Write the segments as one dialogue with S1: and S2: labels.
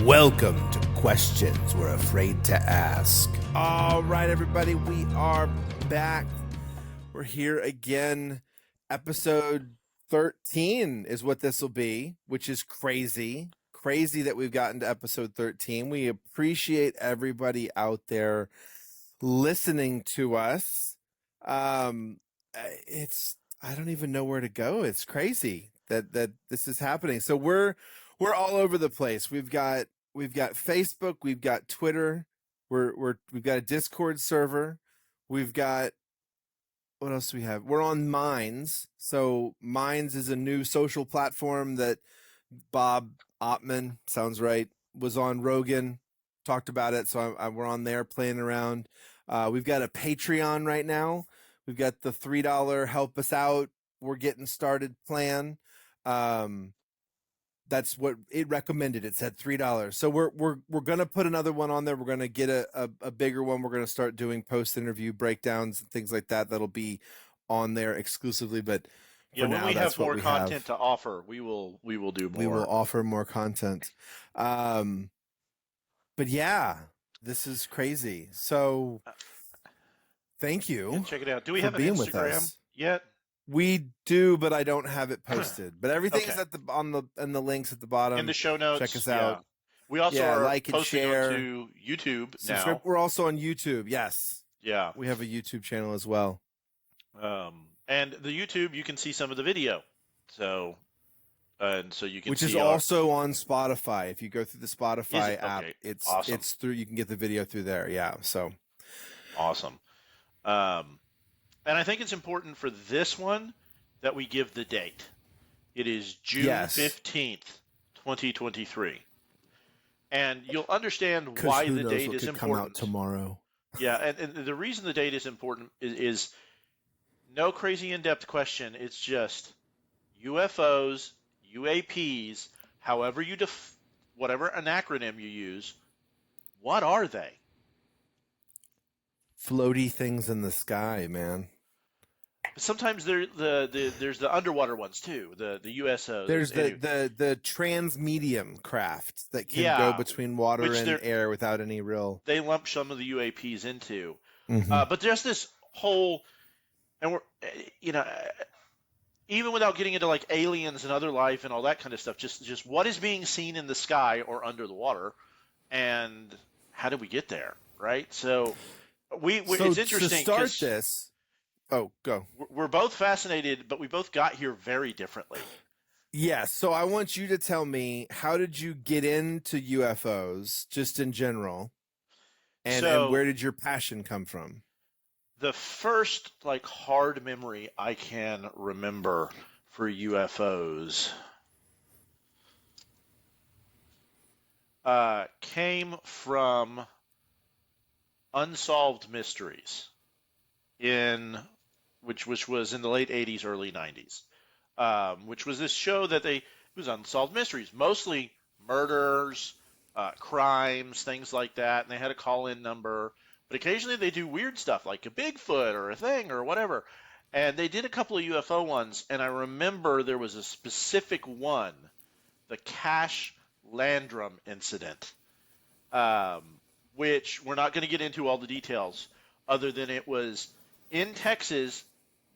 S1: Welcome to Questions We're Afraid to Ask. All right, everybody, we are back. We're here again. Episode 13 is what this will be, which is crazy. Crazy that we've gotten to episode 13. We appreciate everybody out there listening to us. I don't even know where to go. It's crazy that this is happening. So we're all over the place. We've got Facebook, we've got Twitter, we've got a Discord server, we've got, what else do we have? We're on Minds. So Minds is a new social platform that Bob Ottman, sounds right, was on Rogan, talked about it. So we're on there playing around. We've got a Patreon right now. We've got the $3 help us out, we're getting started plan. That's what it recommended. It said $3. So we're gonna put another one on there. We're gonna get a bigger one. We're gonna start doing post-interview breakdowns and things like that. That'll be on there exclusively. But for now,
S2: when we
S1: that's
S2: have
S1: what
S2: more
S1: we
S2: content
S1: have.
S2: to offer, we will do more.
S1: We will offer more content. But yeah, this is crazy. So thank you.
S2: Yeah, check it out. Do we
S1: for
S2: have an
S1: being with
S2: Instagram
S1: us.
S2: yet?
S1: We do, but I don't have it posted. But everything's
S2: Okay.
S1: in the links at the bottom.
S2: In the show notes.
S1: Check us
S2: yeah.
S1: out.
S2: We also
S1: Yeah,
S2: are
S1: like and
S2: posting
S1: share.
S2: onto YouTube
S1: Subscribe.
S2: now.
S1: We're also on YouTube. Yes,
S2: Yeah.
S1: we have a YouTube channel as well.
S2: And the YouTube, you can see some of the video. So, and so you can
S1: Which
S2: see
S1: is also on Spotify. If you go through the Spotify app,
S2: Okay.
S1: it's
S2: Awesome.
S1: it's through. You can get the video through there. Yeah. So
S2: awesome. And I think it's important for this one that we give the date. It is June
S1: Yes.
S2: 15th, 2023. And you'll understand
S1: 'cause
S2: why
S1: who
S2: the
S1: knows
S2: date
S1: what
S2: is
S1: could
S2: important.
S1: come out tomorrow.
S2: Yeah, and the reason the date is important is no crazy in-depth question. It's just UFOs, UAPs, however you whatever an acronym you use, what are they?
S1: Floaty things in the sky, man.
S2: Sometimes there's the underwater ones too, the USOs.
S1: There's the transmedium craft that can
S2: Yeah,
S1: go between water
S2: which
S1: and air without any real.
S2: they lump some of the UAPs into.
S1: Mhm.
S2: But there's this whole, and we're, even without getting into like aliens and other life and all that kind of stuff, just what is being seen in the sky or under the water, and how did we get there, right? So it's interesting
S1: to start
S2: 'cause
S1: this. Oh, go.
S2: we're both fascinated, but we both got here very differently.
S1: Yes. So I want you to tell me, how did you get into UFOs, just in general, and where did your passion come from?
S2: The first like hard memory I can remember for UFOs came from Unsolved Mysteries, which was in the late 80s, early 90s, which was this show that it was Unsolved Mysteries, mostly murders, crimes, things like that, and they had a call-in number. But occasionally they do weird stuff like a Bigfoot or a thing or whatever. And they did a couple of UFO ones, and I remember there was a specific one, the Cash Landrum incident, which we're not going to get into all the details other than it was in Texas,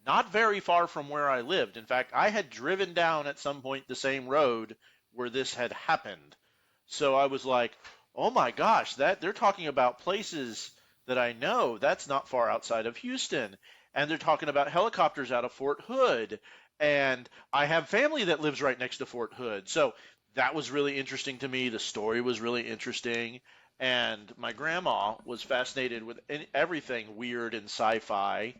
S2: not very far from where I lived. In fact, I had driven down at some point the same road where this had happened. So I was like, oh my gosh, they're talking about places that I know. That's not far outside of Houston. And they're talking about helicopters out of Fort Hood. And I have family that lives right next to Fort Hood. So that was really interesting to me. The story was really interesting. And my grandma was fascinated with everything weird and sci-fi.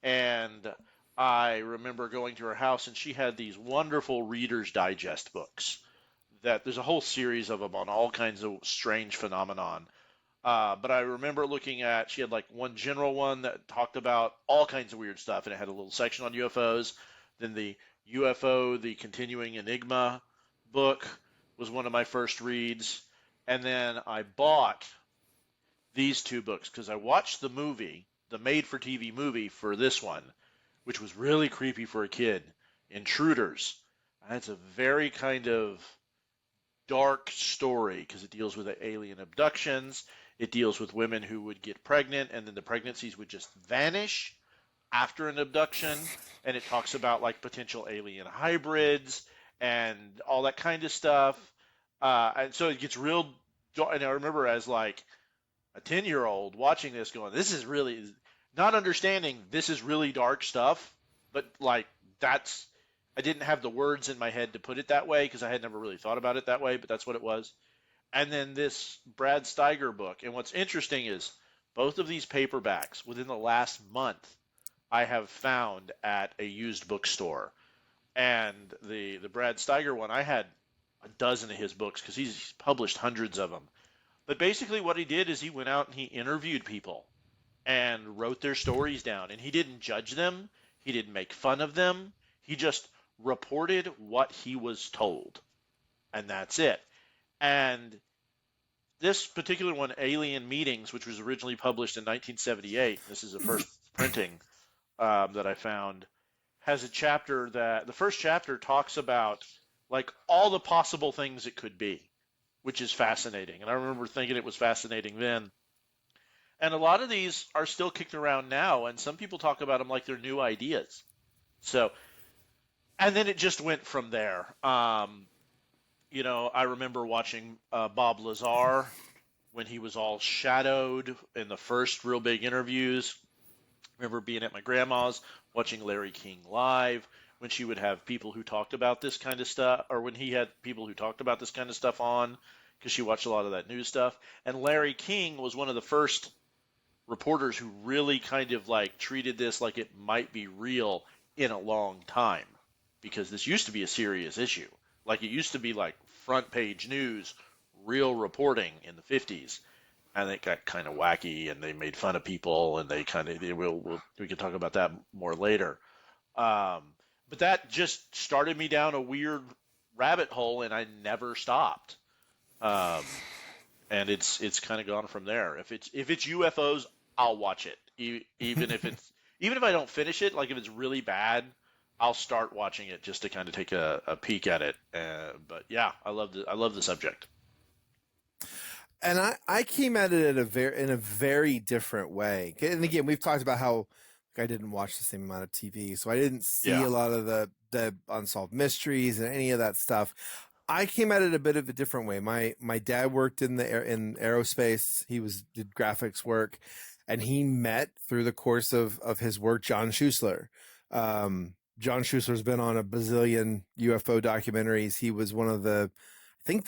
S2: And I remember going to her house, and she had these wonderful Reader's Digest books. That there's a whole series of them on all kinds of strange phenomenon. But I remember she had like one general one that talked about all kinds of weird stuff, and it had a little section on UFOs. Then the UFO, the Continuing Enigma book was one of my first reads. And then I bought these two books because I watched the movie, the made-for-TV movie for this one, which was really creepy for a kid, Intruders. And it's a very kind of dark story because it deals with alien abductions. It deals with women who would get pregnant and then the pregnancies would just vanish after an abduction. And it talks about like potential alien hybrids and all that kind of stuff. And so it gets real. And I remember as like a 10-year-old watching this going, this is really not understanding this is really dark stuff, but like that's I didn't have the words in my head to put it that way because I had never really thought about it that way, but that's what it was. And then this Brad Steiger book. And what's interesting is both of these paperbacks within the last month I have found at a used bookstore. And the Brad Steiger one, I had a dozen of his books because he's published hundreds of them. But basically what he did is he went out and he interviewed people and wrote their stories down. And he didn't judge them. He didn't make fun of them. He just reported what he was told. And that's it. And this particular one, Alien Meetings, which was originally published in 1978, this is the first printing that I found, has a chapter that the first chapter talks about like all the possible things it could be, which is fascinating. And I remember thinking it was fascinating then. And a lot of these are still kicked around now, and some people talk about them like they're new ideas. So, and then it just went from there. I remember watching Bob Lazar when he was all shadowed in the first real big interviews. I remember being at my grandma's watching Larry King live when she would have people who talked about this kind of stuff, or when he had people who talked about this kind of stuff on, because she watched a lot of that news stuff. And Larry King was one of the first reporters who really kind of like treated this like it might be real in a long time, because this used to be a serious issue. Like it used to be like front page news, real reporting in the 50s. And it got kind of wacky, and they made fun of people, and we can talk about that more later. But that just started me down a weird rabbit hole, and I never stopped. And it's kind of gone from there. If it's UFOs, I'll watch it, even if I don't finish it. Like if it's really bad, I'll start watching it just to kind of take a peek at it. But yeah, I love the subject.
S1: And I came at it in a very different way. And again, we've talked about how I didn't watch the same amount of TV, so I didn't see a lot of the unsolved mysteries and any of that stuff. I came at it a bit of a different way. My dad worked in aerospace. He did graphics work, and he met through the course of his work John Schuessler. John Schuessler's been on a bazillion UFO documentaries. He was one of the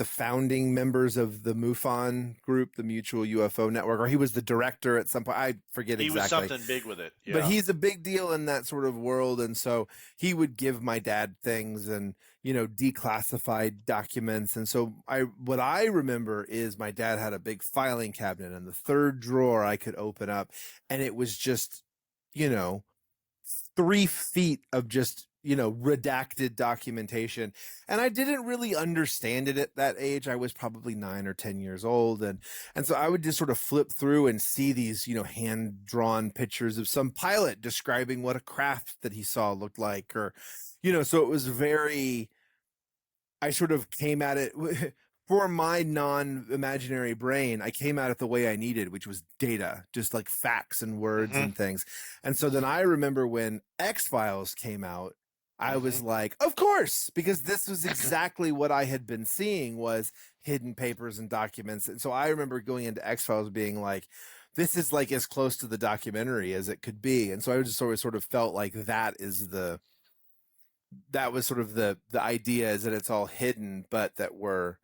S1: founding members of the MUFON group, the Mutual UFO Network, or he was the director at some point. I forget exactly.
S2: He was something big with it. Yeah.
S1: But he's a big deal in that sort of world. And so he would give my dad things and, declassified documents. And so what I remember is my dad had a big filing cabinet, and the third drawer I could open up, and it was just, 3 feet of just, redacted documentation. And I didn't really understand it at that age. I was probably 9 or 10 years old. And so I would just sort of flip through and see these, hand-drawn pictures of some pilot describing what a craft that he saw looked like, or, so it was I sort of came at it for my non-imaginary brain. I came at it the way I needed, which was data, just like facts and words and things. And so then I remember when X-Files came out, I was like, of course, because this was exactly what I had been seeing, was hidden papers and documents. And so I remember going into X-Files being like, this is like as close to the documentary as it could be. And so I just sort of felt like that was sort of the idea, is that it's all hidden, but that we're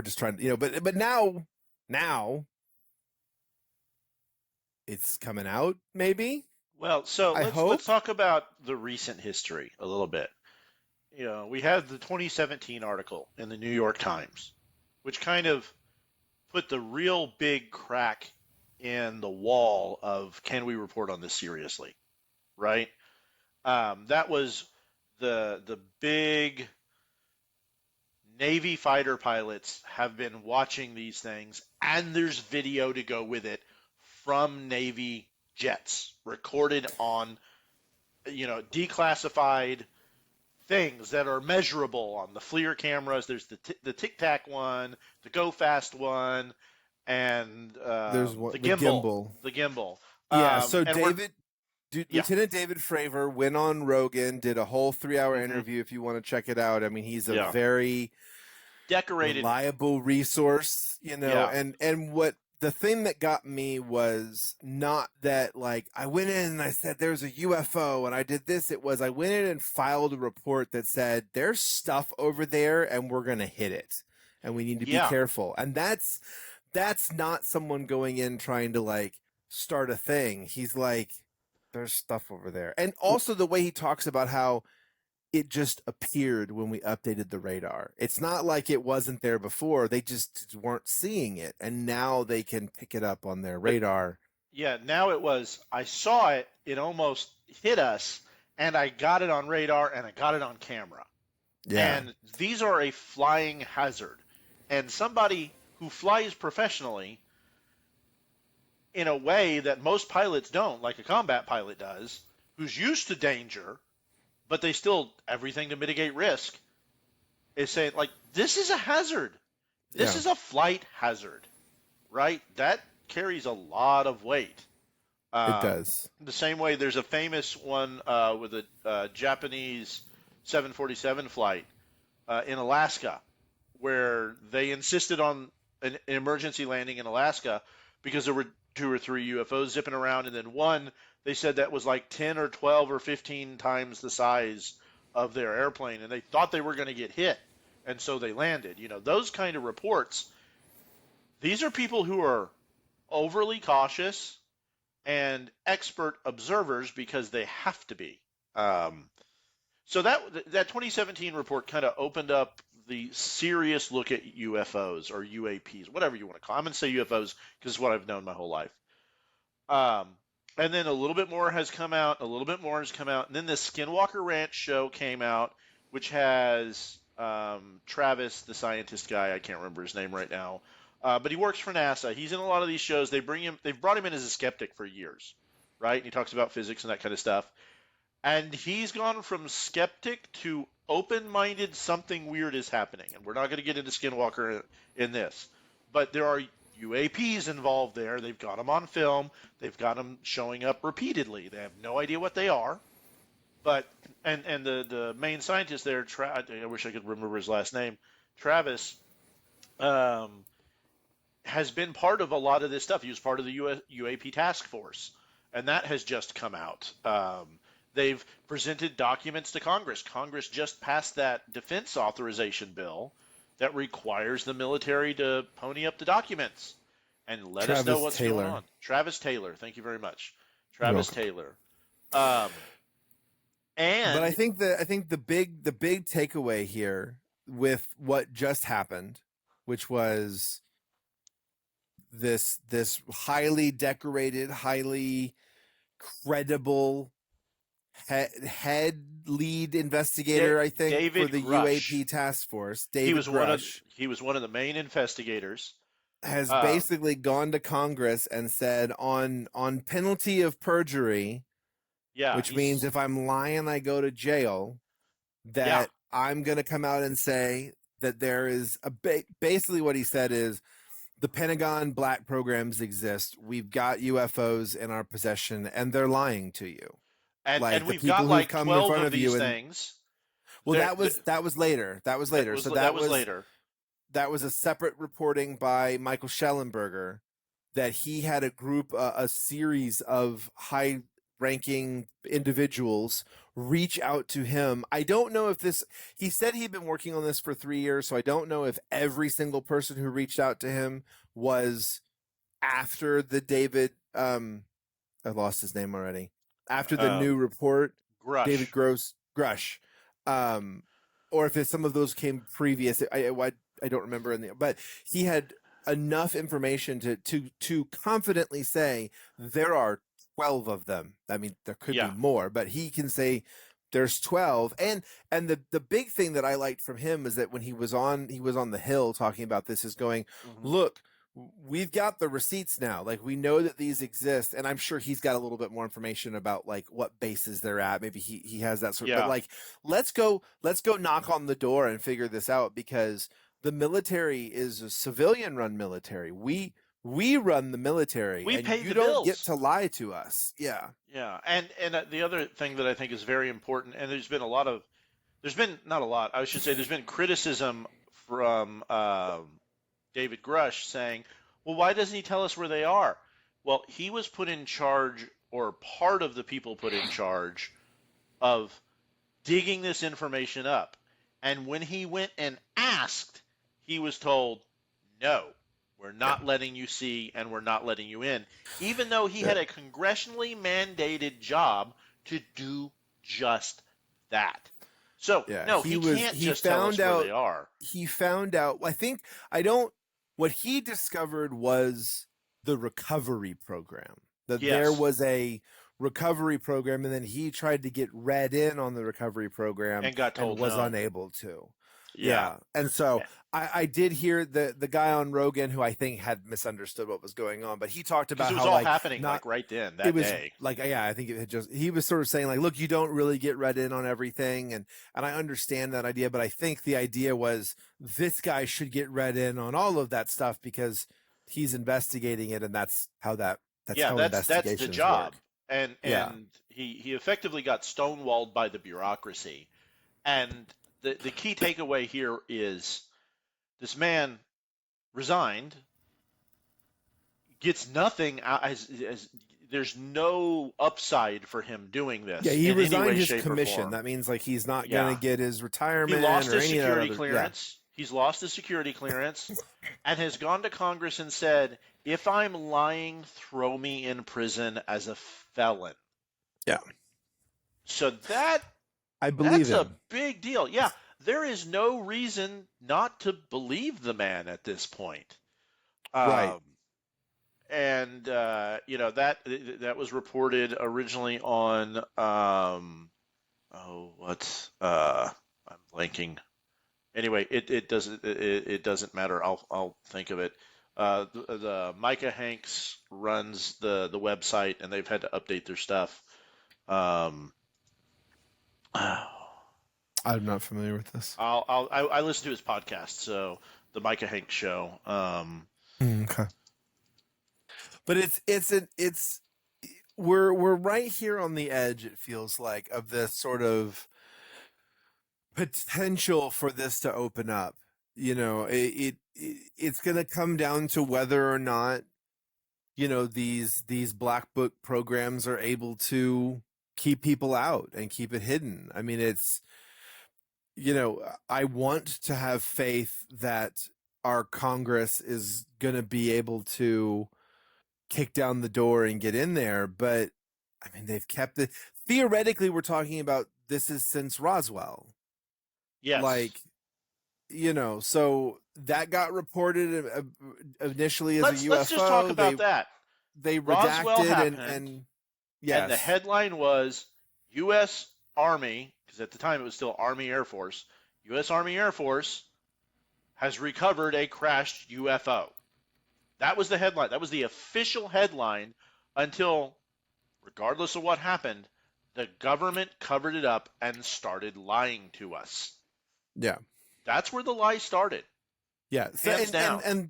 S1: just trying to, but now it's coming out, maybe.
S2: Well, so let's talk about the recent history a little bit. We had the 2017 article in the New York Times, which kind of put the real big crack in the wall of, can we report on this seriously, right? That was the big Navy fighter pilots have been watching these things, and there's video to go with it from Navy jets recorded on, declassified things that are measurable on the FLIR cameras. There's the Tic Tac one, the Go Fast one, and
S1: There's
S2: the
S1: what the
S2: gimbal.
S1: gimbal.
S2: The gimbal.
S1: Yeah. So
S2: And we're yeah,
S1: Lieutenant David Fravor went on Rogan, did a whole 3-hour
S2: hmm
S1: interview. If you want to check it out, I mean, he's a
S2: yeah,
S1: very
S2: decorated.
S1: reliable resource,
S2: Yeah,
S1: and what the thing that got me was not that like I went in and I said there's a UFO and I did this. It was I went in and filed a report that said there's stuff over there and we're going to hit it and we need to be
S2: yeah,
S1: careful. And that's not someone going in trying to like start a thing. He's like there's stuff over there. And also the way he talks about how it just appeared when we updated the radar. It's not like it wasn't there before. They just weren't seeing it. And now they can pick it up on their
S2: but
S1: radar.
S2: yeah. Now it was. I saw it. It almost hit us, and I got it on radar, and I got it on camera.
S1: Yeah.
S2: And these are a flying hazard. And somebody who flies professionally in a way that most pilots don't, like a combat pilot does, who's used to danger, but they still everything to mitigate risk, is saying like this is a hazard. This
S1: Yeah.
S2: is a flight hazard, right? That carries a lot of weight.
S1: It
S2: Um,
S1: does.
S2: the same way, there's a famous one with a Japanese 747 flight in Alaska, where they insisted on an emergency landing in Alaska because there were 2 or 3 UFOs zipping around, and then one they said that was like 10 or 12 or 15 times the size of their airplane, and they thought they were going to get hit, and so they landed. Those kind of reports. These are people who are overly cautious and expert observers because they have to be. Um, so that 2017 report kind of opened up the serious look at UFOs or UAPs, whatever you want to call. I'm going to say UFOs because it's what I've known my whole life. Um, and then a little bit more has come out, a little bit more has come out, and then the Skinwalker Ranch show came out, which has Travis, the scientist guy. I can't remember his name right now, but he works for NASA. He's in a lot of these shows. They've brought him in as a skeptic for years, right? And he talks about physics and that kind of stuff. And he's gone from skeptic to open-minded. Something weird is happening, and we're not going to get into Skinwalker in this, but there are UAPs involved there. They've got them on film. They've got them showing up repeatedly. They have no idea what they are, but and the main scientist there, I wish I could remember his last name, Travis, um, has been part of a lot of this stuff. He was part of the UAP task force, and that has just come out. They've presented documents to Congress. Congress just passed that defense authorization bill that requires the military to pony up the documents and let us know
S1: Travis
S2: what's
S1: Taylor.
S2: going on. Travis Taylor, thank you very much.
S1: You're
S2: Travis
S1: welcome.
S2: Taylor. Um,
S1: But I
S2: and
S1: think the big takeaway here with what just happened, which was this highly decorated, highly credible head lead investigator, I think,
S2: David
S1: for the
S2: Grush.
S1: UAP task force,
S2: He
S1: David
S2: was one of
S1: Grush,
S2: he was one of the main investigators.
S1: has
S2: Um,
S1: basically gone to Congress and said on penalty of perjury,
S2: yeah,
S1: which means
S2: he's
S1: if I'm lying, I go to jail,
S2: yeah,
S1: that I'm going to come out and say that there is basically what he said is the Pentagon black programs exist. We've got UFOs in our possession and they're lying to you.
S2: and
S1: Like the
S2: we've got
S1: people who've
S2: like
S1: come in
S2: 12
S1: front
S2: of
S1: of you
S2: these
S1: and
S2: things.
S1: well
S2: There,
S1: that was later. That was later. So
S2: that was later.
S1: that was a separate reporting by Michael Schellenberger that he had a group, a series of high ranking individuals reach out to him. I don't know if he said he'd been working on this for 3 years. So I don't know if every single person who reached out to him was after the David, I lost his name already. After the new
S2: Um,
S1: report, David
S2: Grush.
S1: Grush, um, or if some of those came previous. I don't remember but he had enough information to confidently say there are 12 of them. I mean, there could be
S2: Yeah,
S1: more, but he can say there's 12. And the big thing that I liked from him is that when he was on the Hill talking about this is going,
S2: hmm
S1: look, we've got the receipts now. Like, we know that these exist, and I'm sure he's got a little bit more information about like what bases they're at. Maybe he has that sort of, but
S2: Yeah.
S1: like, let's go knock on the door and figure this out, because the military is a civilian run military. We run the military,
S2: We
S1: and
S2: pay
S1: you
S2: the
S1: don't get
S2: bills.
S1: to lie to us. Yeah.
S2: Yeah, and the other thing that I think is very important, and there's been not a lot, I should say, there's been criticism from David Grush saying, well, why doesn't he tell us where they are? Well, he was put in charge, or part of the people put in charge, of digging this information up. And when he went and asked, he was told, no, we're not letting you see and we're not letting you in, even though he had a congressionally mandated job to do just that. So,
S1: Yeah,
S2: no, he can't just tell us where they are.
S1: He found out. What he discovered was the recovery program. That there
S2: Yes.
S1: was a recovery program, and then he tried to get read in on the recovery program
S2: And got told
S1: was
S2: no.
S1: unable to.
S2: Yeah.
S1: And so I did hear the guy on Rogan who I think had misunderstood what was going on, but he talked about
S2: Because it was
S1: how
S2: all
S1: like
S2: happening
S1: not
S2: like right then, that
S1: it was
S2: day.
S1: like, yeah, I think it had just, he was sort of saying like, look, you don't really get read in on everything, and I understand that idea, but I think the idea was this guy should get read in on all of that stuff because he's investigating it, and that's how
S2: That's the
S1: investigations
S2: job.
S1: work.
S2: And
S1: Yeah.
S2: he effectively got stonewalled by the bureaucracy. And the key takeaway here is this man resigned, gets nothing out, as there's no upside for him doing this.
S1: Yeah, he
S2: in any
S1: resigned
S2: way,
S1: his
S2: shape, or
S1: commission.
S2: form.
S1: That means like he's not
S2: Yeah.
S1: going to get his retirement.
S2: He lost
S1: or
S2: his
S1: any of that
S2: security
S1: other-
S2: clearance. He's lost his security clearance and has gone to Congress and said, if I'm lying, throw me in prison as a felon.
S1: Yeah.
S2: So
S1: I believe
S2: that's a
S1: him.
S2: big deal. Yeah, there is no reason not to believe the man at this point.
S1: Right.
S2: And that was reported originally on I'm blanking. Anyway, it doesn't matter. I'll think of it. The Micah Hanks runs the website, and they've had to update their stuff.
S1: I'm not familiar with this.
S2: I listen to his podcast, so the Micah Hanks show.
S1: Okay. But we're right here on the edge, it feels like, of this sort of potential for this to open up. It's going to come down to whether or not these black book programs are able to keep people out and keep it hidden. I mean, it's I want to have faith that our Congress is going to be able to kick down the door and get in there, but I mean, they've kept it. Theoretically, we're talking about this is since Roswell.
S2: Yes.
S1: Like, so that got reported initially as a UFO.
S2: Let's just talk about that.
S1: They
S2: Roswell
S1: redacted
S2: happened,
S1: and yes.
S2: And the headline was U.S. Army, because at the time it was still Army Air Force, U.S. Army Air Force has recovered a crashed UFO. That was the headline. That was the official headline until, regardless of what happened, the government covered it up and started lying to us.
S1: Yeah.
S2: That's where the lie started.
S1: Yeah. So,
S2: Hands down.
S1: And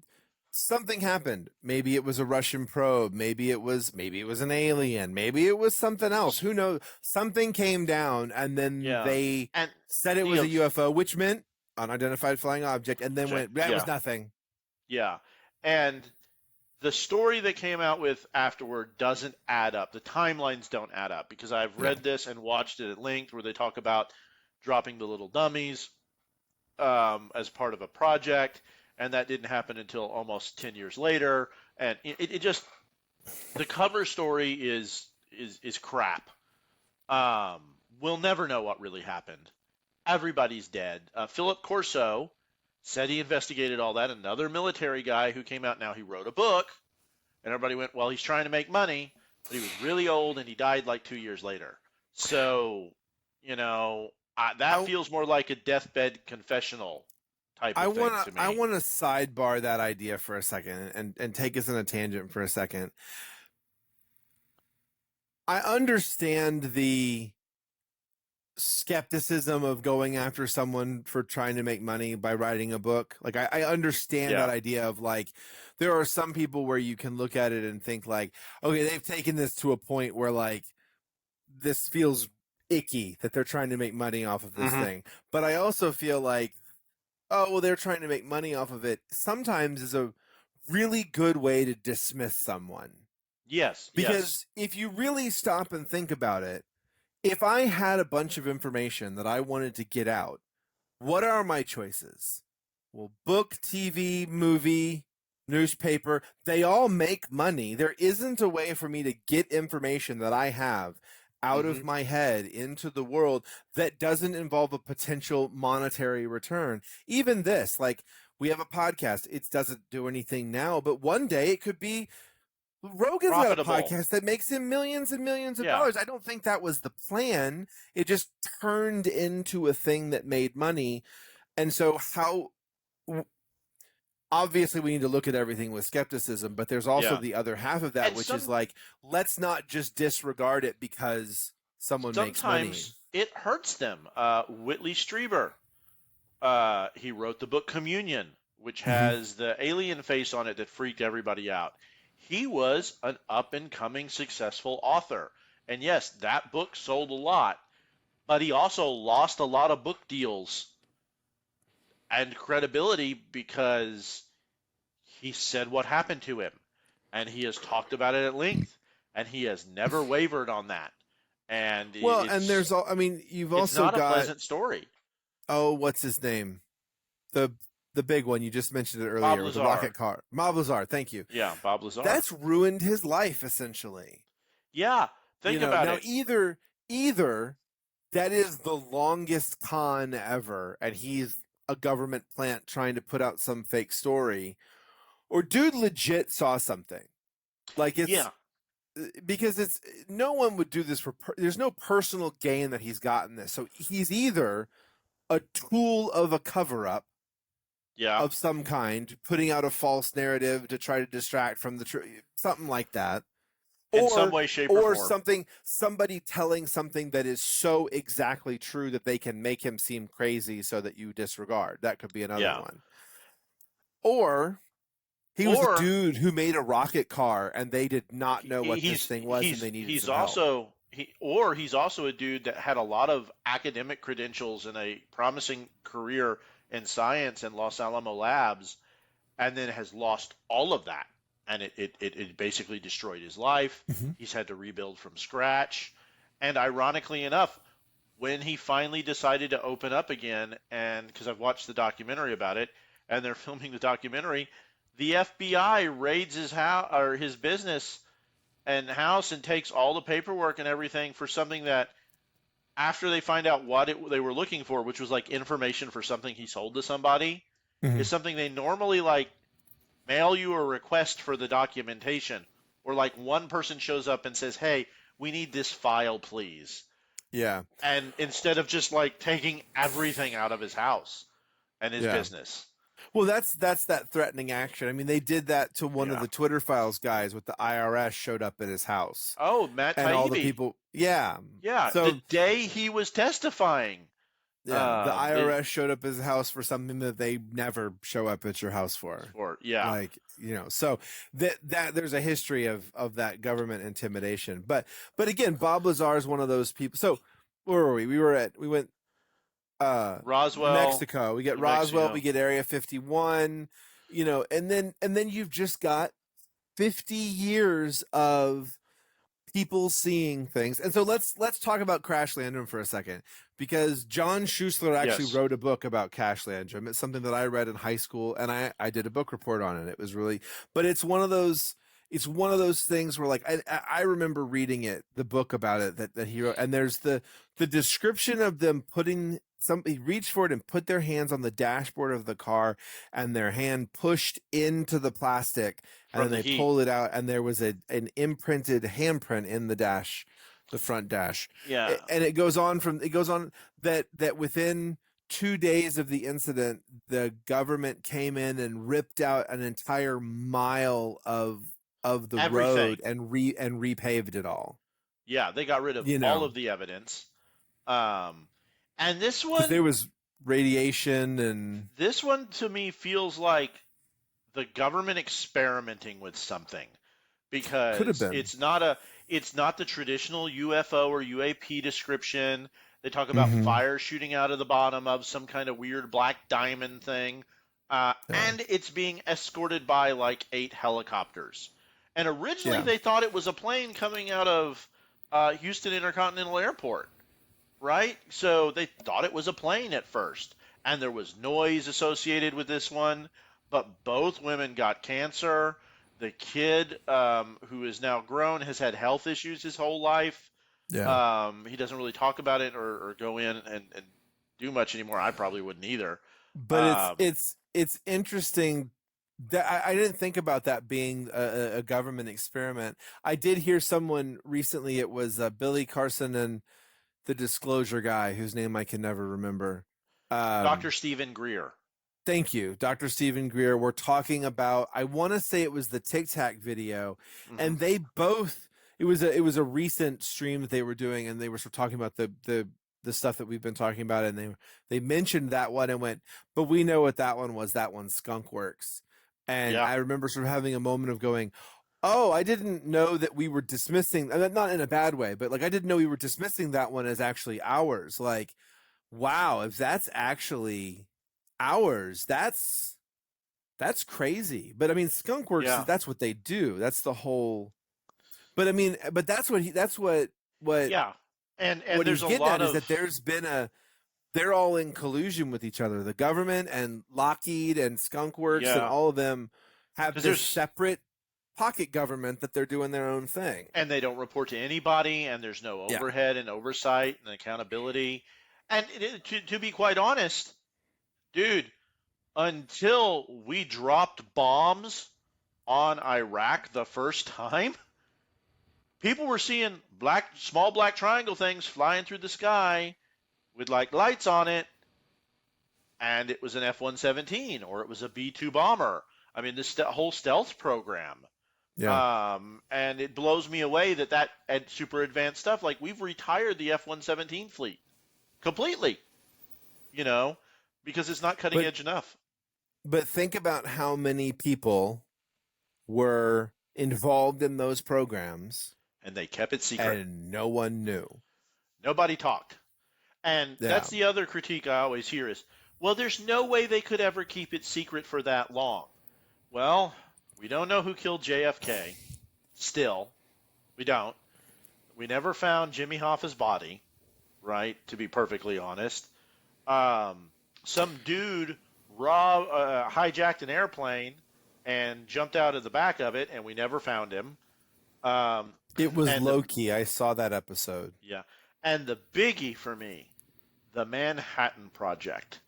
S1: something happened. Maybe it was a Russian probe. Maybe it was an alien. Maybe it was something else. Who knows? Something came down, and then they said it was a UFO, which meant unidentified flying object, and then that was nothing.
S2: Yeah. And the story that came out with afterward doesn't add up. The timelines don't add up, because I've read this and watched it at length where they talk about dropping the little dummies as part of a project, and that didn't happen until almost 10 years later. And it just, the cover story is crap. We'll never know what really happened. Everybody's dead. Philip Corso said he investigated all that. Another military guy who came out now, he wrote a book, and everybody went, well, he's trying to make money, but he was really old and he died like 2 years later. So, that feels more like a deathbed confessional type
S1: I
S2: of thing
S1: want
S2: to
S1: to
S2: me.
S1: I want to sidebar that idea for a second and take us in a tangent for a second. I understand the skepticism of going after someone for trying to make money by writing a book. Like I understand
S2: Yeah.
S1: that idea of like there are some people where you can look at it and think like, okay, they've taken this to a point where like this feels icky that they're trying to make money off of this
S2: Mhm.
S1: thing. But I also feel like, oh, well, they're trying to make money off of it sometimes is a really good way to dismiss someone.
S2: Yes.
S1: Because if you really stop and think about it, if I had a bunch of information that I wanted to get out, what are my choices? Well, book, TV, movie, newspaper, they all make money. There isn't a way for me to get information that I have out of
S2: Mhm.
S1: my head into the world that doesn't involve a potential monetary return. Even this, like we have a podcast, it doesn't do anything now, but one day it could be Rogan's got a
S2: Profitable.
S1: podcast that makes him millions and millions of
S2: Yeah.
S1: dollars. I don't think that was the plan. It just turned into a thing that made money. And so obviously we need to look at everything with skepticism, but there's also
S2: Yeah.
S1: the other half of that,
S2: And
S1: which is like, let's not just disregard it because someone makes money.
S2: sometimes it hurts them. Whitley Strieber, he wrote the book Communion, which has the alien face on it that freaked everybody out. He was an up-and-coming successful author. And yes, that book sold a lot, but he also lost a lot of book deals and credibility because he said what happened to him. And he has talked about it at length. And he has never wavered on that. And
S1: Well, and there's all, I mean, you've
S2: it's
S1: also
S2: not a
S1: got,
S2: pleasant story.
S1: oh, what's his name? The big one, you just mentioned it
S2: Bob
S1: earlier with the
S2: Lazar.
S1: rocket car. Bob Lazar, thank you.
S2: Yeah, Bob Lazar.
S1: That's ruined his life essentially.
S2: Yeah, think about
S1: now
S2: it.
S1: either that is the longest con ever, and he's a government plant trying to put out some fake story, or dude legit saw something. Like it's
S2: Yeah,
S1: because it's no one would do this for. There's no personal gain that he's gotten this, so he's either a tool of a cover up
S2: yeah.
S1: of some kind, putting out a false narrative to try to distract from the truth, something like that.
S2: In some way, shape, or form.
S1: Somebody telling something that is so exactly true that they can make him seem crazy so that you disregard. That could be another one. Or he was a dude who made a rocket car and they did not know what this thing was and they needed some help.
S2: He's also a dude that had a lot of academic credentials and a promising career in science in Los Alamo Labs, and then has lost all of that. And it basically destroyed his life.
S1: Mm-hmm.
S2: He's had to rebuild from scratch. And ironically enough, when he finally decided to open up again, and because I've watched the documentary about it, and they're filming the documentary, the FBI raids his house or his business and house and takes all the paperwork and everything for something that, after they find out what they were looking for, which was like information for something he sold to somebody, is something they normally like mail you a request for the documentation, or like one person shows up and says, hey, we need this file, please.
S1: Yeah.
S2: And instead of just like taking everything out of his house and his business.
S1: Well, that's that threatening action. I mean, they did that to one of the Twitter Files guys with the IRS showed up at his house.
S2: Oh, Matt Taibbi.
S1: And all the people. Yeah.
S2: Yeah. So, the day he was testifying.
S1: Yeah, the IRS showed up at his house for something that they never show up at your house for.
S2: Yeah.
S1: So that there's a history of that government intimidation. But again, Bob Lazar is one of those people. So where were we? We went
S2: Roswell,
S1: Mexico. We get Roswell, Mexico. We get Area 51, and then you've just got 50 years of people seeing things. And so let's talk about Crash Landrum for a second, because John Schuessler actually wrote a book about Crash Landrum. It's something that I read in high school, and I did a book report on it. It was really, but it's one of those things where like I remember reading the book about it that he wrote, and there's the description of them putting somebody reached for it and put their hands on the dashboard of the car, and their hand pushed into the plastic, and then they pulled it out, and there was an imprinted handprint in the front dash.
S2: Yeah.
S1: And it goes on that within 2 days of the incident, the government came in and ripped out an entire mile of the
S2: Everything.
S1: road and repaved it all.
S2: Yeah, they got rid of
S1: You
S2: all
S1: know,
S2: of the evidence. And this
S1: because there
S2: one,
S1: was radiation and
S2: this one to me feels like the government experimenting with something,
S1: could have
S2: because
S1: been.
S2: it's not the traditional UFO or UAP description. They talk about
S1: Hmm.
S2: fire shooting out of the bottom of some kind of weird black diamond thing,
S1: Yeah.
S2: and it's being escorted by like 8 helicopters. And originally
S1: Yeah.
S2: they thought it was a plane coming out of Houston Intercontinental Airport, right? So they thought it was a plane at first, and there was noise associated with this one. But both women got cancer. The kid, who is now grown, has had health issues his whole life.
S1: Yeah.
S2: He doesn't really talk about it or go in and do much anymore. I probably wouldn't either.
S1: But
S2: Um,
S1: it's interesting that I didn't think about that being a government experiment. I did hear someone recently. It was Billy Carson and the Disclosure guy, whose name I can never remember.
S2: Dr. Stephen Greer.
S1: Thank you, Dr. Stephen Greer. We're talking about. I want to say it was the Tic Tac video,
S2: Hmm.
S1: and they both. It was a recent stream that they were doing, and they were sort of talking about the stuff that we've been talking about, and they mentioned that one and went, but we know what that one was. That one's Skunk Works, and
S2: Yeah.
S1: I remember sort of having a moment of going, "Oh, I didn't know that we were dismissing, not in a bad way, but like I didn't know we were dismissing that one as actually ours. Like, wow, if that's actually ours, that's crazy. But I mean, Skunk Works,
S2: Yeah.
S1: that's what they do. That's the whole. But I mean, but that's what
S2: Yeah. And
S1: what he's
S2: there's a
S1: getting
S2: lot
S1: at is
S2: of
S1: that they're all in collusion with each other. The government and Lockheed and Skunk Works and
S2: yeah.
S1: all of them have
S2: Because
S1: this
S2: there's
S1: separate pocket government that they're doing their own thing.
S2: and they don't report to anybody, and there's no
S1: Yeah.
S2: overhead and oversight and accountability. And to be quite honest, dude, until we dropped bombs on Iraq the first time, people were seeing small black triangle things flying through the sky with like lights on it, and it was an F-117 or it was a B-2 bomber. I mean, this whole stealth program.
S1: Yeah.
S2: And it blows me away that super advanced stuff, like we've retired the F-117 fleet completely, you know, because it's not cutting
S1: But
S2: edge enough.
S1: but think about how many people were involved in those programs
S2: And they kept it secret.
S1: and no one knew.
S2: Nobody talked. And
S1: Yeah.
S2: that's the other critique I always hear is, well, there's no way they could ever keep it secret for that long. Well, we don't know who killed JFK. Still, we don't. We never found Jimmy Hoffa's body, right? To be perfectly honest. Some dude hijacked an airplane and jumped out of the back of it, and we never found him.
S1: It was
S2: And
S1: Loki. I saw that episode.
S2: yeah, and the biggie for me, the Manhattan Project.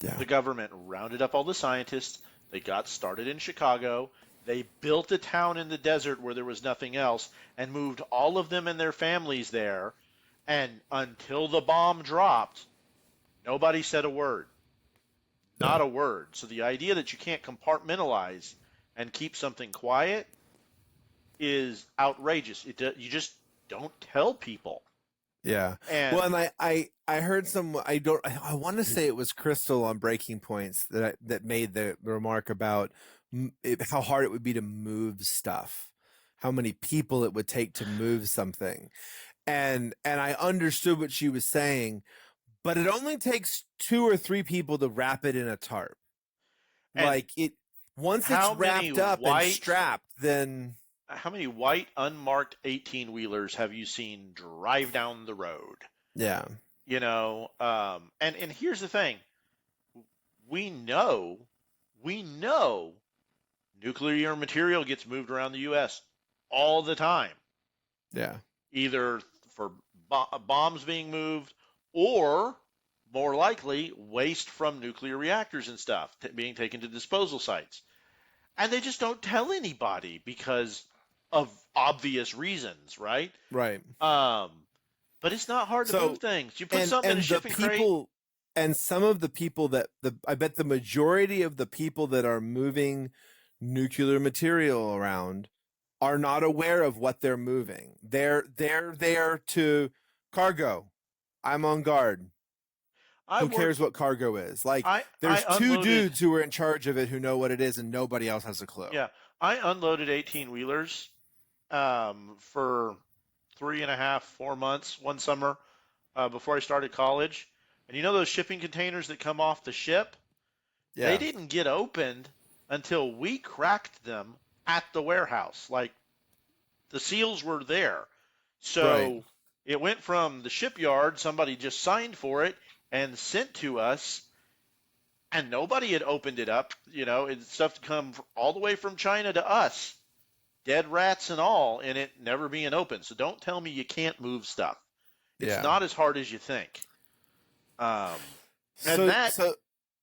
S1: Yeah.
S2: The government rounded up all the scientists. They got started in Chicago. They built a town in the desert where there was nothing else and moved all of them and their families there. And until the bomb dropped, nobody said a word. Not a word. So the idea that you can't compartmentalize and keep something quiet is outrageous. You just don't tell people.
S1: Yeah.
S2: And
S1: Well, and I heard some. I want to say it was Crystal on Breaking Points that made the remark about how hard it would be to move stuff, how many people it would take to move something, and I understood what she was saying, but it only takes 2 or 3 people to wrap it in a tarp.
S2: And
S1: Like it once
S2: how
S1: it's
S2: many
S1: wrapped up and
S2: white
S1: strapped, then
S2: how many white unmarked 18 wheelers have you seen drive down the road?
S1: yeah,
S2: You know, and here's the thing: we know nuclear material gets moved around the U.S. all the time,
S1: yeah,
S2: either for bombs being moved or, more likely, waste from nuclear reactors and stuff being taken to disposal sites. And they just don't tell anybody because of obvious reasons, right?
S1: right.
S2: But it's not hard to
S1: So
S2: move things. You put
S1: and
S2: something in a
S1: and the
S2: shipping crate.
S1: people And some of the people I bet the majority of the people that are moving nuclear material around are not aware of what they're moving. They're there to cargo. I'm on guard.
S2: I
S1: Who cares
S2: worked.
S1: what cargo is? Like,
S2: I
S1: there's two
S2: unloaded.
S1: dudes who are in charge of it who know what it is, and nobody else has a clue.
S2: Yeah, I unloaded 18 wheelers for 3.5, 4 months one summer before I started college. And you know those shipping containers that come off the ship? They
S1: Yeah.
S2: didn't get opened until we cracked them at the warehouse. Like the seals were there.
S1: Right.
S2: So it went from the shipyard, somebody just signed for it and sent to us, and nobody had opened it up. It's stuff to come all the way from China to us, dead rats and all, and it never being open. So don't tell me you can't move stuff. It's
S1: Yeah.
S2: not as hard as you think. And
S1: So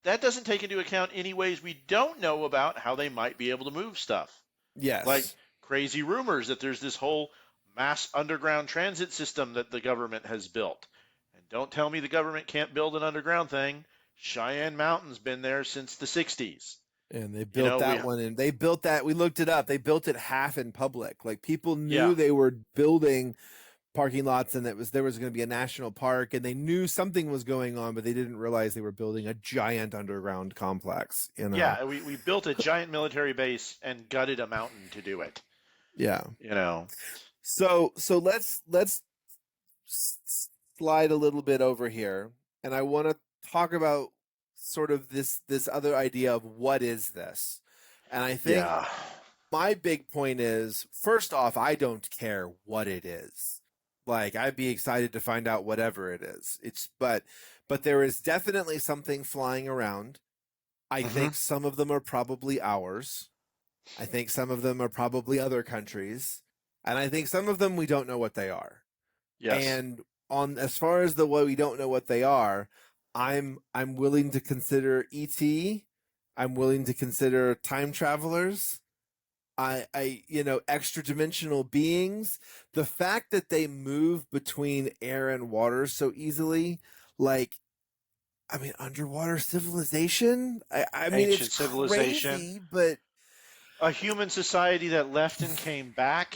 S2: that doesn't take into account any ways we don't know about how they might be able to move stuff.
S1: yes.
S2: Like crazy rumors that there's this whole mass underground transit system that the government has built. And don't tell me the government can't build an underground thing. Cheyenne Mountain's been there since the 60s.
S1: And they built that one, and they built that. We looked it up. They built it half in public. Like, people knew they were building parking lots, and there was going to be a national park, and they knew something was going on, but they didn't realize they were building a giant underground complex.
S2: Yeah, we built a giant military base and gutted a mountain to do it.
S1: Yeah.
S2: So
S1: let's slide a little bit over here, and I want to talk about sort of this other idea of what is this. And I think my big point is, first off, I don't care what it is. Like, I'd be excited to find out whatever it is. But there is definitely something flying around. I think some of them are probably ours. I think some of them are probably other countries. And I think some of them we don't know what they are.
S2: yes.
S1: And as far as the way we don't know what they are, I'm willing to consider ET. I'm willing to consider time travelers. Extra dimensional beings. The fact that they move between air and water so easily, underwater civilization.
S2: Ancient
S1: it's
S2: civilization.
S1: crazy, but
S2: a human society that left and came back.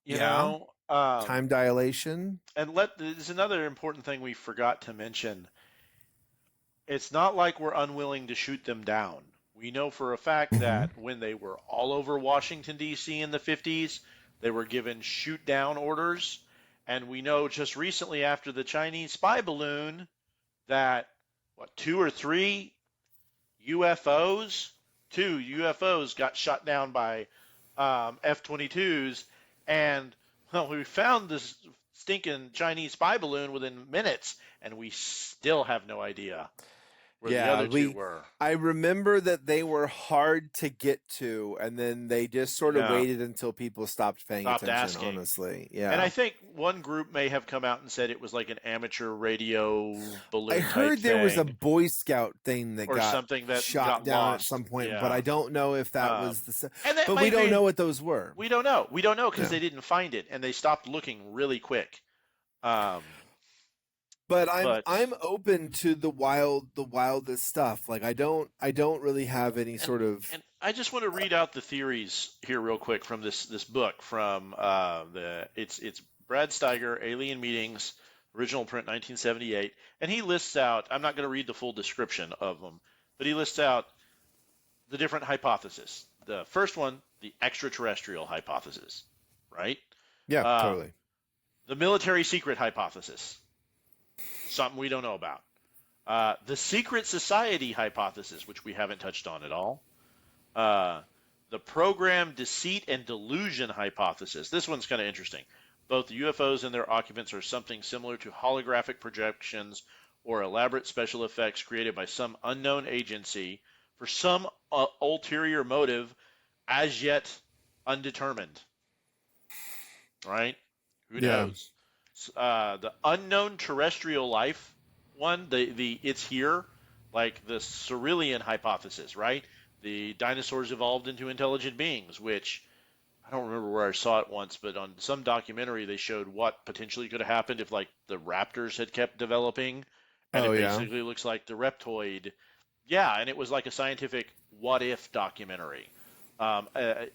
S1: Time dilation.
S2: And there's another important thing we forgot to mention. It's not like we're unwilling to shoot them down. We know for a fact that when they were all over Washington, D.C. in the 50s, they were given shoot down orders. And we know just recently after the Chinese spy balloon that, 2 or 3 UFOs? 2 UFOs got shot down by F-22s. And, we found this stinking Chinese spy balloon within minutes, and we still have no idea where the other two were.
S1: I remember that they were hard to get to, and then they just sort of waited until people stopped paying attention,
S2: asking.
S1: honestly. Yeah.
S2: And I think one group may have come out and said it was like an amateur radio balloon.
S1: I heard there was a Boy Scout thing that got
S2: something that
S1: shot
S2: got
S1: down
S2: lost.
S1: at some point,
S2: Yeah.
S1: but I don't know if that was the.
S2: But
S1: we don't know what those were.
S2: We don't know. We don't know because they didn't find it, and they stopped looking really quick.
S1: But I'm open to the wildest stuff. Like, I don't really have any sort of.
S2: And I just want to read out the theories here real quick from this book from it's Brad Steiger, Alien Meetings, original print 1978, and he lists out. I'm not going to read the full description of them, but he lists out the different hypotheses. The first one, the extraterrestrial hypothesis, right?
S1: Yeah, totally.
S2: The military secret hypothesis. Something we don't know about. The secret society hypothesis, which we haven't touched on at all. The program deceit and delusion hypothesis. This one's kind of interesting. Both the UFOs and their occupants are something similar to holographic projections or elaborate special effects created by some unknown agency for some ulterior motive as yet undetermined. Right? Who knows? The unknown terrestrial life one, the it's here, like the Cerulean hypothesis, right? The dinosaurs evolved into intelligent beings, which I don't remember where I saw it once, but on some documentary they showed what potentially could have happened if, like, the raptors had kept developing and
S1: Oh
S2: it
S1: yeah.
S2: basically looks like the Reptoid. Yeah, and it was like a scientific what if documentary.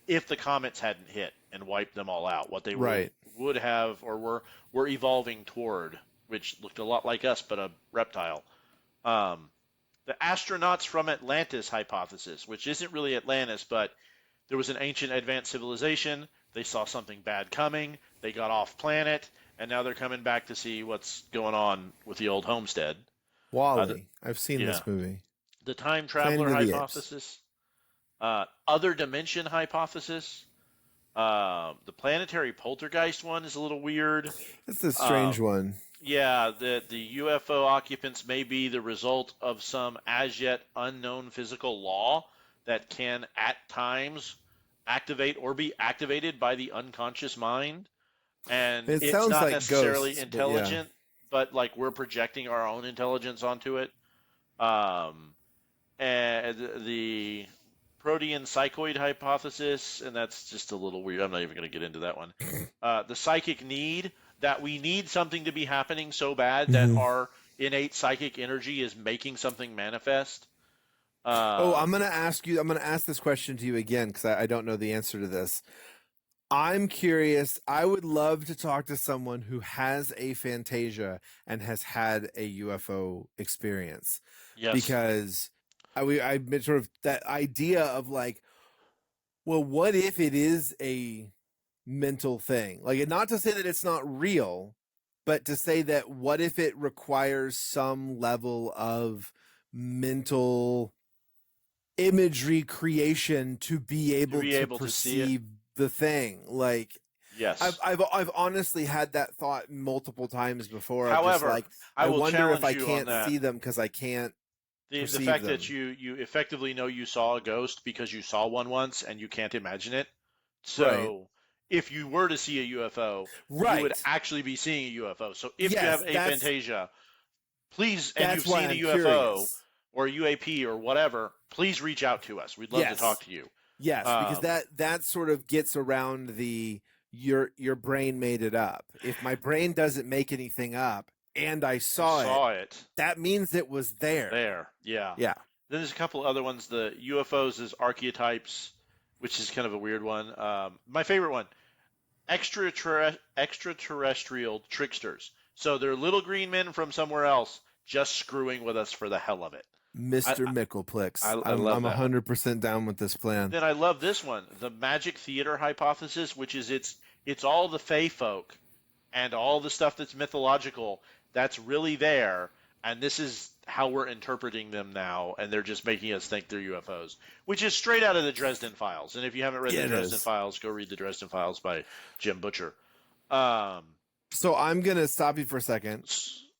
S2: If the comets hadn't hit and wiped them all out, what they
S1: Right.
S2: would have or were evolving toward, which looked a lot like us but a reptile. Um, the astronauts from Atlantis hypothesis, which isn't really Atlantis, but there was an ancient advanced civilization. They saw something bad coming. They got off planet, and now they're coming back to see what's going on with the old homestead. The,
S1: Wally. I've seen
S2: yeah,
S1: this movie.
S2: the time
S1: Planet
S2: traveler
S1: of the Apes.
S2: hypothesis, other dimension hypothesis. The planetary poltergeist one is a little weird.
S1: It's a
S2: Um,
S1: strange one.
S2: yeah, the UFO occupants may be the result of some as yet unknown physical law that can at times activate or be activated by the unconscious mind. And
S1: It
S2: it's
S1: sounds
S2: not
S1: like
S2: necessarily
S1: ghosts, but yeah.
S2: intelligent, but like we're projecting our own intelligence onto it. Um, and the protean psychoid hypothesis, and that's just a little weird. I'm not even going to get into that one. The psychic need, that we need something to be happening so bad that
S1: Mhm.
S2: our innate psychic energy is making something manifest.
S1: Oh, I'm
S2: Um,
S1: gonna ask you. I'm gonna ask this question to you again because I don't know the answer to this. I'm curious. I would love to talk to someone who has a Fantasia and has had a UFO experience
S2: yes,
S1: because I've been sort of that idea of like, well, what if it is a mental thing? Like, not to say that it's not real, but to say that what if it requires some level of mental imagery creation to be
S2: to
S1: able
S2: be
S1: to
S2: able to see it.
S1: perceive the thing. Like
S2: Yes.
S1: I've honestly had that thought multiple times before of just
S2: However,
S1: like
S2: I
S1: I
S2: will
S1: wonder if
S2: challenge
S1: I
S2: you on
S1: can't
S2: that.
S1: see them because I can't
S2: The
S1: perceive
S2: fact that
S1: them.
S2: you effectively know you saw a ghost because you saw one once and you can't imagine it.
S1: Right.
S2: So if you were to see a UFO, you would
S1: Right.
S2: actually be seeing a UFO. So if you have
S1: Yes,
S2: aphantasia, please, and
S1: that's
S2: you've
S1: why
S2: seen a
S1: I'm
S2: UFO
S1: curious.
S2: or a UAP or whatever, please reach out to us. We'd love to talk
S1: Yes.
S2: to you.
S1: Yes, because
S2: Um,
S1: that sort of gets around the your brain made it up. If my brain doesn't make anything up and I
S2: you
S1: saw it,
S2: saw it
S1: that means it was there.
S2: there. Yeah.
S1: Yeah.
S2: Then there's a couple other ones. The UFOs as archetypes, which is kind of a weird one. My favorite one, extraterrestrial tricksters. So they're little green men from somewhere else just screwing with us for the hell of it. I,
S1: Mr. Mickelplex.
S2: I
S1: I'm
S2: love that one.
S1: 100% down with this plan.
S2: Then I love this one, the magic theater hypothesis, which is it's all the fae folk and all the stuff that's mythological that's really there, and this is how we're interpreting them now, and they're just making us think they're UFOs, which is straight out of the Dresden Files. And if you haven't read
S1: Yeah,
S2: the
S1: it
S2: Dresden
S1: is.
S2: Files, go read the Dresden Files by Jim Butcher. Um,
S1: So I'm gonna stop you for a second.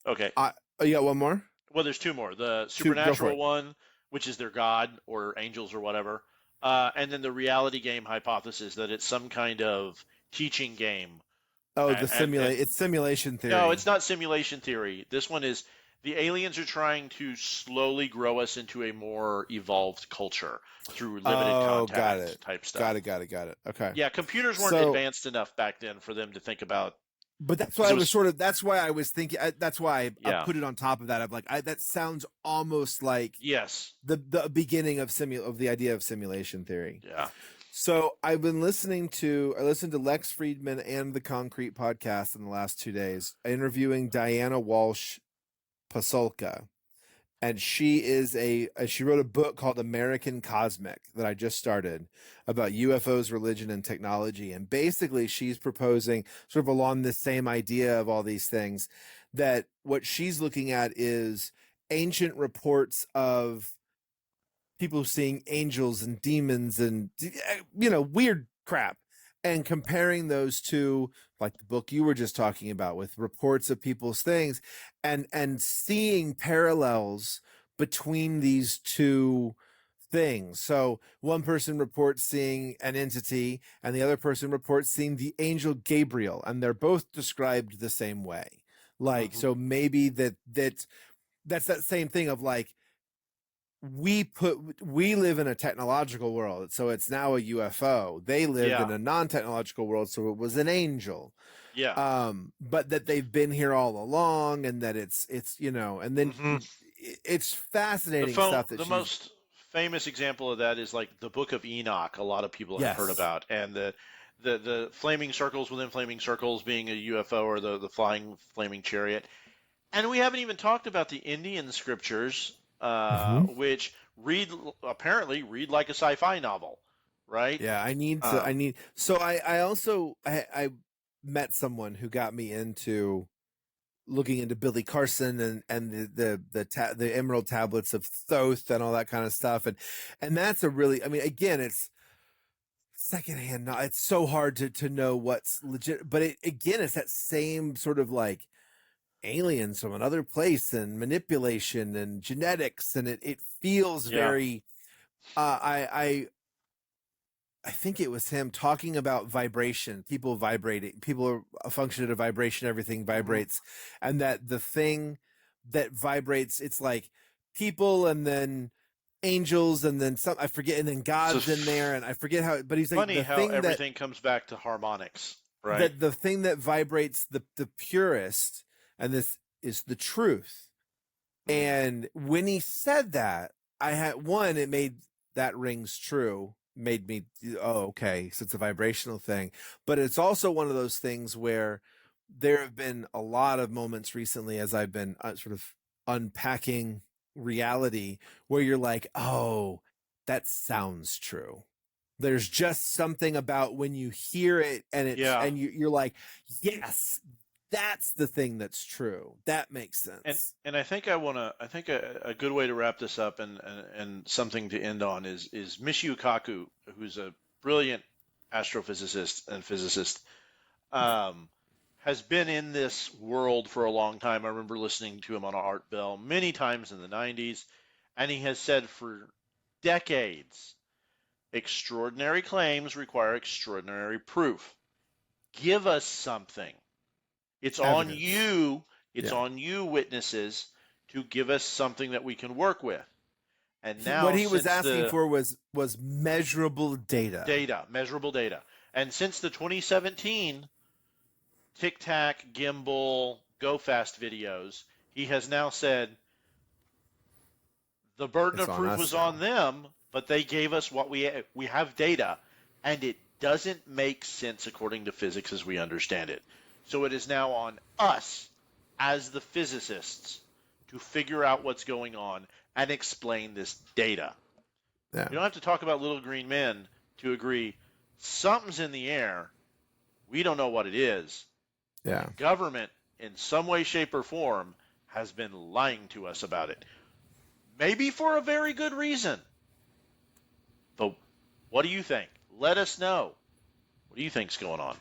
S2: okay.
S1: Oh, you got one more?
S2: Well, there's two more. The
S1: Go for
S2: supernatural
S1: it.
S2: one, which is their god or angels or whatever, and then the reality game hypothesis that it's some kind of teaching game.
S1: Oh,
S2: And,
S1: the
S2: and
S1: it's simulation theory.
S2: no, it's not simulation theory. This one is the aliens are trying to slowly grow us into a more evolved culture through limited
S1: Oh, got
S2: contact
S1: it.
S2: type stuff.
S1: Got it. Okay.
S2: Yeah, computers weren't
S1: So,
S2: advanced enough back then for them to think about.
S1: but that's why
S2: So
S1: I
S2: it
S1: was
S2: was,
S1: sort of. That's why I was thinking. That's why I
S2: yeah,
S1: put it on top of that. Of like, that sounds almost like
S2: yes,
S1: the beginning of the idea of simulation theory.
S2: yeah,
S1: So I listened to Lex Friedman and the Concrete podcast in the last 2 days, interviewing Diana Walsh Pasulka. And she wrote a book called American Cosmic that I just started about UFOs, religion, and technology. And basically she's proposing sort of along this same idea of all these things, that what she's looking at is ancient reports of people seeing angels and demons and weird crap, and comparing those to like the book you were just talking about with reports of people's things, and seeing parallels between these two things. So one person reports seeing an entity and the other person reports seeing the angel Gabriel, and they're both described the same way. Like, so maybe that's that same thing of like, we live in a technological world, so it's now a UFO. They lived
S2: yeah.
S1: in a non-technological world, so it was an angel.
S2: Yeah.
S1: But that they've been here all along, and that it's and then
S2: Hmm.
S1: it's fascinating stuff that
S2: The
S1: she's.
S2: most famous example of that is like the Book of Enoch. A lot of people have heard
S1: Yes.
S2: about, and the flaming circles within flaming circles being a UFO, or the flying flaming chariot. And we haven't even talked about the Indian scriptures,
S1: Hmm.
S2: which apparently read like a sci-fi novel, right?
S1: Yeah, I need to.
S2: Um,
S1: So I also I met someone who got me into looking into Billy Carson and the Emerald Tablets of Thoth and all that kind of stuff, and that's a really, I mean, again, it's secondhand. It's so hard to know what's legit, but again, it's that same sort of like aliens from another place and manipulation and genetics, and it feels
S2: yeah.
S1: very. I think it was him talking about vibration, people vibrating, people are function at a vibration, everything
S2: Hmm.
S1: vibrates. And that the thing that vibrates, it's like people and then angels and then some, I forget, and then
S2: So
S1: God's in there. And I forget how, but he's like
S2: funny how everything comes back to harmonics, right?
S1: the thing that vibrates the purest, and this is the truth.
S2: Mm.
S1: And when he said that, I had one, it made that rings true, made me, oh, okay, so it's a vibrational thing. But it's also one of those things where there have been a lot of moments recently as I've been sort of unpacking reality where you're like, oh, that sounds true. There's just something about when you hear it and
S2: Yeah.
S1: you're like, yes, that's the thing that's true. That makes
S2: And
S1: sense.
S2: and I think a good way to wrap this up, and something to end on, is Michio Kaku, who's a brilliant astrophysicist and physicist, um, has been in this world for a long time. I remember listening to him on Art Bell many times in the 90s, and he has said for decades, extraordinary claims require extraordinary proof. Give us something. It's on
S1: Evidence.
S2: you, it's
S1: Yeah.
S2: on you, witnesses, to give us something that we can work with. And
S1: What
S2: now,
S1: he was
S2: since
S1: asking
S2: the
S1: for was measurable data.
S2: data, measurable data, and since the 2017 Tic Tac, Gimbal, Go Fast videos, he has now said the burden
S1: It's
S2: of
S1: on
S2: proof
S1: us
S2: was on
S1: now.
S2: them, but they gave us what we have data, and it doesn't make sense according to physics as we understand it. So it is now on us as the physicists to figure out what's going on and explain this data.
S1: Yeah.
S2: You don't have to talk about little green men to agree something's in the air. We don't know what it is.
S1: Yeah.
S2: Government, in some way, shape, or form, has been lying to us about it. Maybe for a very good reason. But what do you think? Let us know. What do you think's going on?